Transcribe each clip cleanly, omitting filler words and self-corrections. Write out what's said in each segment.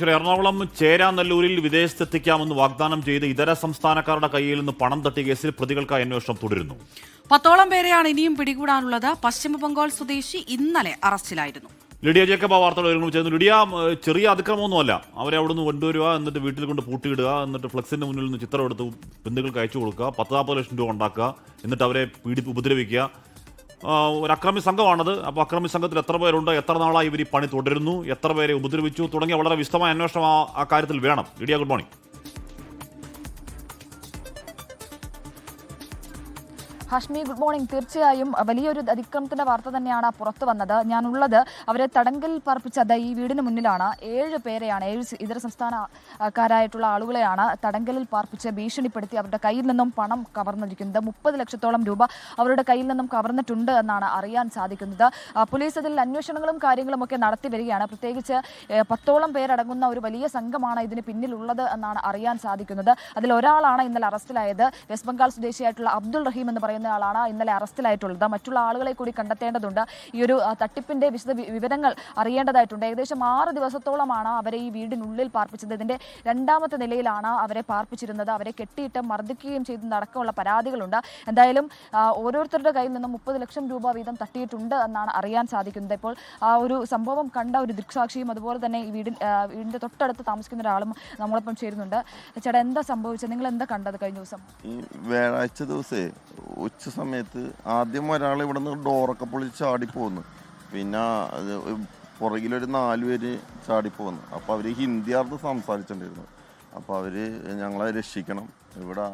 എറണാകുളം ചേരാനല്ലൂരിൽ വിദേശത്തെത്തിക്കാമെന്ന് വാഗ്ദാനം ചെയ്ത് ഇതര സംസ്ഥാനക്കാരുടെ കയ്യിൽ നിന്ന് പണം തട്ടിയ കേസിൽ പ്രതികൾക്കായി അന്വേഷണം തുടരുന്നു. 10ഓളം പേരെയാണ് ഇനിയും പിടികൂടാനുള്ളത്. പശ്ചിമബംഗാൾ സ്വദേശി ഇന്നലെ അറസ്റ്റിലായിരുന്നു. ലിഡിയ ജേക്കബ് വാർത്തകൾ ചെയ്യുന്നു. ലിഡിയ, ചെറിയ അതിക്രമമൊന്നുമല്ല. അവരെ അവിടുന്ന് കൊണ്ടുവരിക, എന്നിട്ട് വീട്ടിൽ കൊണ്ട് പൂട്ടിയിടുക, എന്നിട്ട് ഫ്ലെക്സിന്റെ മുന്നിൽ നിന്ന് ചിത്രം എടുത്ത് ബന്ധുക്കൾക്ക് അയച്ചു കൊടുക്കുക, 10-40 ലക്ഷം രൂപ ഉണ്ടാക്കുക, എന്നിട്ട് അവരെ ഉപദ്രവിക്കുക. ഒരു അക്രമി സംഘമാണത്. അപ്പോൾ അക്രമി സംഘത്തിൽ എത്ര പേരുണ്ട്, എത്ര നാളായി ഇവർ ഈ പണി തുടരുന്നു, എത്ര പേരെ ഉപദ്രവിച്ചു തുടങ്ങിയ വളരെ വിശദമായ അന്വേഷണം ആ കാര്യത്തിൽ വേണം. Lydia, good morning. Hashmi, good morning. തീർച്ചയായും വലിയൊരു അതിക്രമത്തിന്റെ വാർത്ത തന്നെയാണ് പുറത്തു വന്നത്. ഞാനുള്ളത് അവരെ തടങ്കലിൽ പാർപ്പിച്ചത് ഈ വീടിന് മുന്നിലാണ്. 7 പേരെയാണ്, 7 ഇതര സംസ്ഥാനക്കാരായിട്ടുള്ള ആളുകളെയാണ് തടങ്കലിൽ പാർപ്പിച്ച് ഭീഷണിപ്പെടുത്തി അവരുടെ കയ്യിൽ നിന്നും പണം കവർന്നിരിക്കുന്നത്. 30 ലക്ഷത്തോളം രൂപ അവരുടെ കയ്യിൽ നിന്നും കവർന്നിട്ടുണ്ട് എന്നാണ് അറിയാൻ സാധിക്കുന്നത്. പോലീസ് അതിൽ അന്വേഷണങ്ങളും കാര്യങ്ങളും ഒക്കെ നടത്തി വരികയാണ്. പ്രത്യേകിച്ച് 10ഓളം പേരടങ്ങുന്ന ഒരു വലിയ സംഘമാണ് ഇതിന് പിന്നിലുള്ളത് എന്നാണ് അറിയാൻ സാധിക്കുന്നത്. അതിൽ ഒരാളാണ് ഇന്നലെ അറസ്റ്റിലായത്. വെസ്റ്റ് ബംഗാൾ സ്വദേശിയായിട്ടുള്ള അബ്ദുൾ റഹീം എന്ന് പറയുന്ന ആളാണ് ഇന്നലെ അറസ്റ്റിലായിട്ടുള്ളത്. മറ്റുള്ള ആളുകളെ കൂടി കണ്ടെത്തേണ്ടതുണ്ട്. ഈ ഒരു തട്ടിപ്പിന്റെ വിവരങ്ങൾ അറിയേണ്ടതായിട്ടുണ്ട്. ഏകദേശം 6 ദിവസത്തോളമാണ് അവരെ ഈ വീടിനുള്ളിൽ പാർപ്പിച്ചത്. ഇതിന്റെ 2ാമത്തെ നിലയിലാണ് അവരെ പാർപ്പിച്ചിരുന്നത്. അവരെ കെട്ടിയിട്ട് മർദ്ദിക്കുകയും ചെയ്തതടക്കമുള്ള പരാതികളുണ്ട്. എന്തായാലും ഓരോരുത്തരുടെ കയ്യിൽ നിന്നും 30 ലക്ഷം രൂപ വീതം തട്ടിയിട്ടുണ്ട് എന്നാണ് അറിയാൻ സാധിക്കുന്നത്. ഇപ്പോൾ ആ ഒരു സംഭവം കണ്ട ഒരു ദൃക്സാക്ഷിയും അതുപോലെ തന്നെ ഈ വീടിന്റെ തൊട്ടടുത്ത് താമസിക്കുന്ന ഒരാളും നമ്മളൊപ്പം ചേരുന്നുണ്ട്. ചേട്ടാ, എന്താ സംഭവിച്ചത്? നിങ്ങൾ എന്താ കണ്ടത് കഴിഞ്ഞ ദിവസം? ഈ വ്യാഴാഴ്ച ദിവസേ ഉച്ച സമയത്ത് ആദ്യം ഒരാൾ ഇവിടെ നിന്ന് ഡോറൊക്കെ പൊളിച്ച് ചാടിപ്പോന്നു. പിന്നെ പുറകിലൊരു 4 പേര് ചാടിപ്പോന്നു. അപ്പോൾ അവർ ഹിന്ദിയാർന്ന് സംസാരിച്ചിട്ടുണ്ടായിരുന്നു. അപ്പോൾ അവർ ഞങ്ങളെ രക്ഷിക്കണം, ഇവിടെ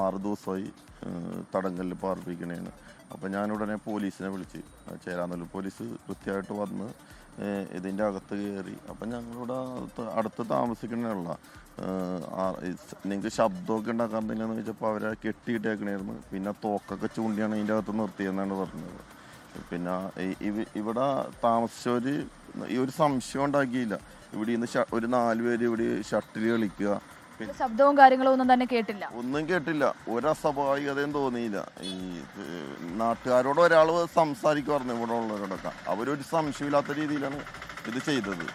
6 ദിവസമായി തടങ്കലിൽ പാർപ്പിക്കണേന്ന്. അപ്പോൾ ഞാനുടനെ പോലീസിനെ വിളിച്ച്, ചേരാനല്ലൂർ പോലീസ് കൃത്യമായിട്ട് വന്ന് ഇതിൻ്റെ അകത്ത് കയറി. അപ്പം ഞങ്ങളിവിടെ അടുത്ത് താമസിക്കണേയുള്ള നിങ്ങൾക്ക് ശബ്ദമൊക്കെ ഉണ്ടാക്കാറുണ്ടെന്ന് ചോദിച്ചപ്പോൾ അവരെ കെട്ടിയിട്ടേക്കണായിരുന്നു. പിന്നെ തോക്കൊക്കെ ചൂണ്ടിയാണ് ഇതിൻ്റെ അകത്ത് നിർത്തിയെന്നാണ് പറഞ്ഞത്. പിന്നെ ഇവിടെ താമസിച്ചവർ ഈ ഒരു സംശയം ഉണ്ടാക്കിയില്ല. ഇവിടെ നിന്ന് ഒരു 4 പേര് ഇവിടെ ഷട്ടിൽ കളിക്കുക. ശബ്ദവും കാര്യങ്ങളും ഒന്നും തന്നെ കേട്ടില്ല. ഒന്നും കേട്ടില്ല. ഒരു അസ്വാഭാവികതയും തോന്നിയില്ല. ഈ നാട്ടുകാരോട് ഒരാൾ സംസാരിക്കുമായിരുന്നു ഇവിടെ ഉള്ളവരോടൊക്കെ. അവരൊരു സംശയമില്ലാത്ത രീതിയിലാണ് ഇത് ചെയ്തത്.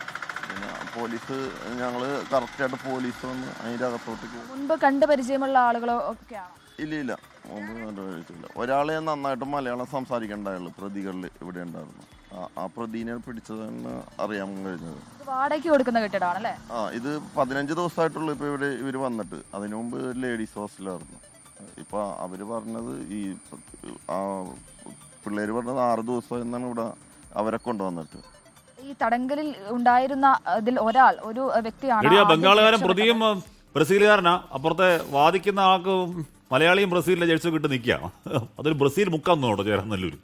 പിന്നെ പോലീസ്, ഞങ്ങൾ കറക്റ്റായിട്ട് പോലീസ് വന്ന് അതിൻ്റെ അകത്തോട്ട് മുൻപ് കണ്ട് പരിചയമുള്ള ആളുകളോ ഒക്കെയാണ്? ഇല്ല, മുമ്പ് കണ്ടുപരിചയമില്ല. ഒരാളെ നന്നായിട്ട് മലയാളം സംസാരിക്കേണ്ടായുള്ളൂ പ്രതികളിൽ ഇവിടെ ഉണ്ടായിരുന്നു. ആ പ്രതിനെ പിടിച്ചതെന്ന് അറിയാൻ കഴിഞ്ഞത്. വാടകയ്ക്ക് കൊടുക്കുന്ന കെട്ടിടമാണല്ലേ? ഇത് 15 ദിവസമായിട്ടുള്ളൂ ഇപ്പോൾ ഇവർ വന്നിട്ട്. അതിനു മുമ്പ് ലേഡീസ് ഹോസ്റ്റലായിരുന്നു. ഇപ്പൊ അവര് പറഞ്ഞത് ഈ പിള്ളേര് പറഞ്ഞത് 6 ദിവസം എന്നാണ് ഇവിടെ അവരെ കൊണ്ടുവന്നിട്ട്. ഈ തടങ്കലിൽ ഉണ്ടായിരുന്ന ഇതിൽ ഒരു വ്യക്തിയാണ്. ബംഗാളുകാരൻ പ്രതിയും ബ്രസീലുകാരനാ. അപ്പുറത്തെ വാദിക്കുന്ന ആൾക്ക് മലയാളിയും ബ്രസീലിലെ ജേഴ്സി കിട്ടി നിൽക്കുക. അതൊരു ബ്രസീൽ മുക്കാൻ തോന്നോ ചേരാനല്ലൂര്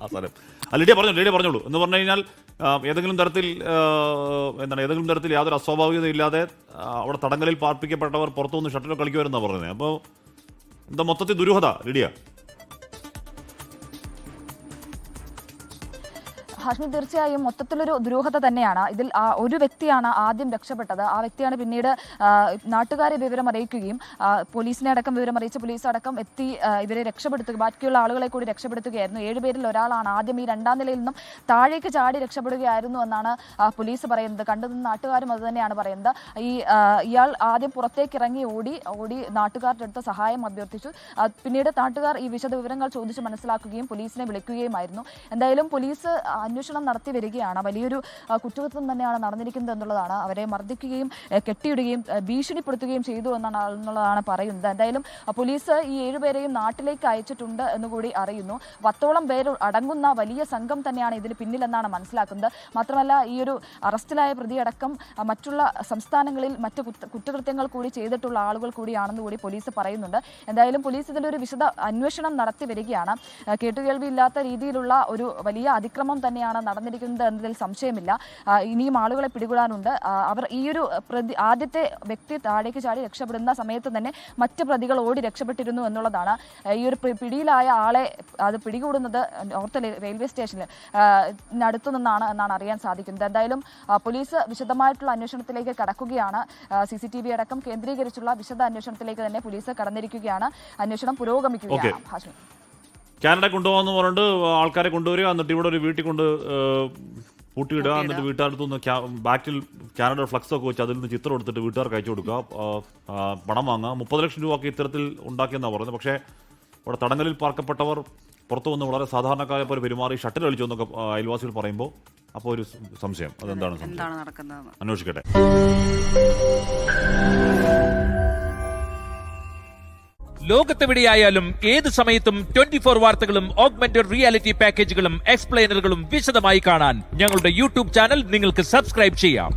ആ സ്ഥലം. ലിഡിയ പറഞ്ഞോളൂ. എന്ന് പറഞ്ഞു കഴിഞ്ഞാൽ ഏതെങ്കിലും തരത്തിൽ യാതൊരു അസ്വാഭാവികത ഇല്ലാതെ അവിടെ തടങ്കലിൽ പാർപ്പിക്കപ്പെട്ടവർ പുറത്തുനിന്ന് ഷട്ടിൽ കളിക്കുമായിരുന്നാണ് പറഞ്ഞത്. അപ്പോൾ എന്താ മൊത്തത്തിൽ ദുരൂഹത, ലിഡിയ? ഹാഷ്മി, തീർച്ചയായും മൊത്തത്തിലൊരു ദുരൂഹത തന്നെയാണ്. ഇതിൽ ഒരു വ്യക്തിയാണ് ആദ്യം രക്ഷപ്പെട്ടത്. ആ വ്യക്തിയാണ് പിന്നീട് നാട്ടുകാരെ വിവരം അറിയിക്കുകയും പോലീസിനെ അടക്കം വിവരം അറിയിച്ച് പോലീസ് അടക്കം എത്തി ഇവരെ രക്ഷപ്പെടുത്തുക, ബാക്കിയുള്ള ആളുകളെ കൂടി രക്ഷപ്പെടുത്തുകയായിരുന്നു. 7 പേരിൽ ഒരാളാണ് ആദ്യം ഈ 2ാം നിലയിൽ നിന്നും താഴേക്ക് ചാടി രക്ഷപ്പെടുകയായിരുന്നു എന്നാണ് പോലീസ് പറയുന്നത്. കണ്ടുനിന്ന നാട്ടുകാരും അത് തന്നെയാണ് പറയുന്നത്. ഇയാൾ ആദ്യം പുറത്തേക്ക് ഇറങ്ങി ഓടി നാട്ടുകാരുടെ അടുത്ത് സഹായം അഭ്യർത്ഥിച്ചു. പിന്നീട് നാട്ടുകാർ ഈ വിശദ വിവരങ്ങൾ ചോദിച്ച് മനസ്സിലാക്കുകയും പോലീസിനെ വിളിക്കുകയുമായിരുന്നു. എന്തായാലും പോലീസ് അന്വേഷണം നടത്തി വരികയാണ്. വലിയൊരു കുറ്റകൃത്യം തന്നെയാണ് നടന്നിരിക്കുന്നത് എന്നുള്ളതാണ്. അവരെ മർദ്ദിക്കുകയും കെട്ടിയിടുകയും ഭീഷണിപ്പെടുത്തുകയും ചെയ്തു എന്നുള്ളതാണ് പറയുന്നത്. എന്തായാലും പോലീസ് ഈ 7 പേരെയും നാട്ടിലേക്ക് അയച്ചിട്ടുണ്ട് എന്നുകൂടി അറിയുന്നു. 10ഓളം പേര് അടങ്ങുന്ന വലിയ സംഘം തന്നെയാണ് ഇതിന് പിന്നിലെന്നാണ് മനസ്സിലാക്കുന്നത്. മാത്രമല്ല, ഈ ഒരു അറസ്റ്റിലായ പ്രതിയടക്കം മറ്റുള്ള സംസ്ഥാനങ്ങളിൽ മറ്റ് കുറ്റകൃത്യങ്ങൾ കൂടി ചെയ്തിട്ടുള്ള ആളുകൾ കൂടിയാണെന്ന് കൂടി പോലീസ് പറയുന്നുണ്ട്. എന്തായാലും പോലീസ് ഇതിലൊരു വിശദ അന്വേഷണം നടത്തി വരികയാണ്. കേട്ടുകേൾവിയില്ലാത്ത രീതിയിലുള്ള ഒരു വലിയ അതിക്രമം തന്നെയാണ് നടന്നിരിക്കുന്നത് എന്നതിൽ സംശയമില്ല. ഇനിയും ആളുകളെ പിടികൂടാനുണ്ട്. അവർ ഈ ഒരു ആദ്യത്തെ വ്യക്തി താഴേക്ക് ചാടി രക്ഷപ്പെടുന്ന സമയത്ത് തന്നെ മറ്റ് പ്രതികൾ ഓടി രക്ഷപ്പെട്ടിരുന്നു എന്നുള്ളതാണ്. ഈ ഒരു പിടിയിലായ ആളെ അത് പിടികൂടുന്നത് നോർത്ത് റെയിൽവേ സ്റ്റേഷനിൽ അടുത്തു നിന്നാണ് എന്നാണ് അറിയാൻ സാധിക്കുന്നത്. എന്തായാലും പോലീസ് വിശദമായിട്ടുള്ള അന്വേഷണത്തിലേക്ക് കടക്കുകയാണ്. CCTV അടക്കം കേന്ദ്രീകരിച്ചുള്ള വിശദ അന്വേഷണത്തിലേക്ക് തന്നെ പോലീസ് കടന്നിരിക്കുകയാണ്. അന്വേഷണം പുരോഗമിക്കുകയാണ്. കാനഡ കൊണ്ടുപോകാന്ന് പറഞ്ഞിട്ട് ആൾക്കാരെ കൊണ്ടുവരിക, എന്നിട്ട് ഇവിടെ ഒരു വീട്ടിൽ കൊണ്ട് പൂട്ടിയിടുക, എന്നിട്ട് വീട്ടുകാരടുത്ത് നിന്ന് ബാക്കിൽ കാനഡ ഫ്ലക്സ് ഒക്കെ വെച്ച് അതിൽ നിന്ന് ചിത്രം എടുത്തിട്ട് വീട്ടുകാർക്ക് അയച്ചു കൊടുക്കുക, പണം വാങ്ങുക. 30 ലക്ഷം രൂപ ഇത്തരത്തിൽ ഉണ്ടാക്കിയെന്നാണ് പറയുന്നത്. പക്ഷേ അവിടെ തടങ്കലിൽ പാർക്കപ്പെട്ടവർ പുറത്തു വന്ന് വളരെ സാധാരണക്കാരെ പോലെ പെരുമാറി ഷട്ടിൽ കളിച്ചു എന്നൊക്കെ അയൽവാസികൾ പറയുമ്പോൾ അപ്പോൾ ഒരു സംശയം, അതെന്താണ് നടക്കുന്നത് അന്വേഷിക്കട്ടെ. ലോകത്തെവിടെയായാലും ഏത് സമയത്തും 24 വാർത്തകളും ഓഗ്മെന്റഡ് റിയാലിറ്റി പാക്കേജുകളും എക്സ്പ്ലെയിനറുകളും വിശദമായി കാണാൻ ഞങ്ങളുടെ യൂട്യൂബ് ചാനൽ നിങ്ങൾക്ക് സബ്സ്ക്രൈബ് ചെയ്യാം.